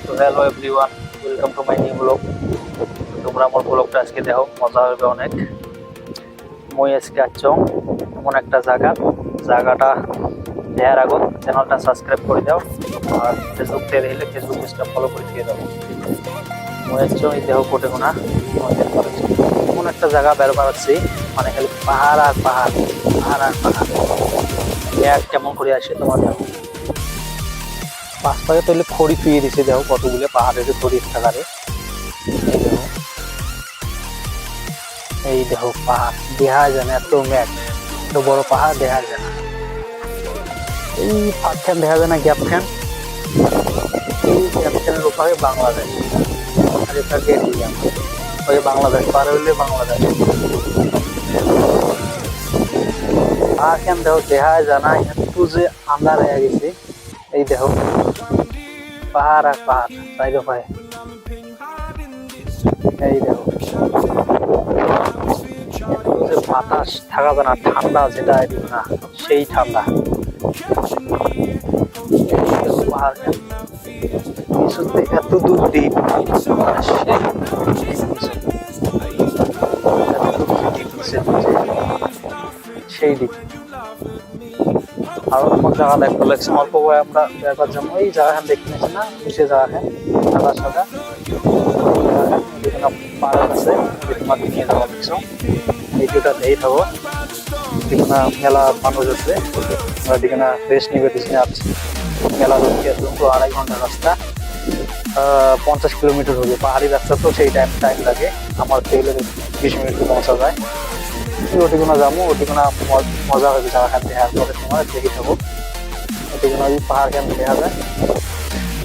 তো hello everyone, welcome to my new blog. তোমরা আমার ব্লগটা আজকে দেখো, মজা হবে অনেক। মই আজকে আছো এমন একটা জায়গাটা দেখার আগত চ্যানেলটা সাবস্ক্রাইব করে দাও, আর ফেসবুক থেকে দেখলে ফেসবুক পেজটা ফলো করে দিয়ে দাও। মই আছো এই দেহ কোটে কোনা এমন একটা জায়গা বেরোবার আছি, মানে খালি পাহাড় আর পাহাড়, পাহাড় আর পাহাড়। এক কেমন করে আসে তোমার দেখো, পাঁচ পাকে তাহলে খড়ি ফিয়ে দিছে, দেখো কতগুলো পাহাড়ের খড়ি থাকারে। এই দেখো পাহাড় দেখা যায় না, এত ম্যাক, এত বড় পাহাড় দেখা যায় না। এই ফাঁক খান দেখা যায় না, গ্যাপ খান, এই গ্যাপ খানের ওপারে বাংলাদেশ, আর এটা গেট ওই বাংলাদেশ পার হইলে বাংলাদেশ। পাহাড় খান দেখো দেখা যায় না, একটু যে আন্ধার হয়ে গেছে। এই দেখো পাহাড় আর পাহাড় সাইডে পায়। এই দেখো বাতাস থাকা যায় না, ঠান্ডা যেটা না সেই ঠান্ডা। এত দূর দ্বীপ, সেই দ্বীপ। আরো আমার জায়গা দেখতে লাগছে, অল্প বয়ে আমরা ব্যাপার যেমন এই জায়গাখান দেখতে নিয়েছি না, নিচে জায়গাখান সাদা সাদা পার্ক আছে, তোমার নিয়ে যাওয়া দেখছো। এই দুটা এই থাকো দিকে মেলা মানুষ আছে, আমরা দিকে না রেস্ট নিবে দিকে আসছি। মেলা ঢুকতে 2.5 ঘন্টা রাস্তা, 50 কিলোমিটার হবে। পাহাড়ি রাস্তা তো সেই টাইম লাগে, আমার তেলে 20 মিনিটে পৌঁছা যায়। ওটিগুনা যাবো, ওটিগুনা মজা হবে জায়গাখান দেখার পরে তোমার দেখে থাকো। ওটিগুনা পাহাড় খান দেখা যায়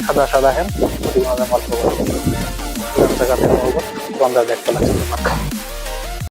সাদা সাদা খান, ওটিগুনা অল্প করে জায়গা থেকে বলবো তোমরা দেখতে লাগছে তোমার।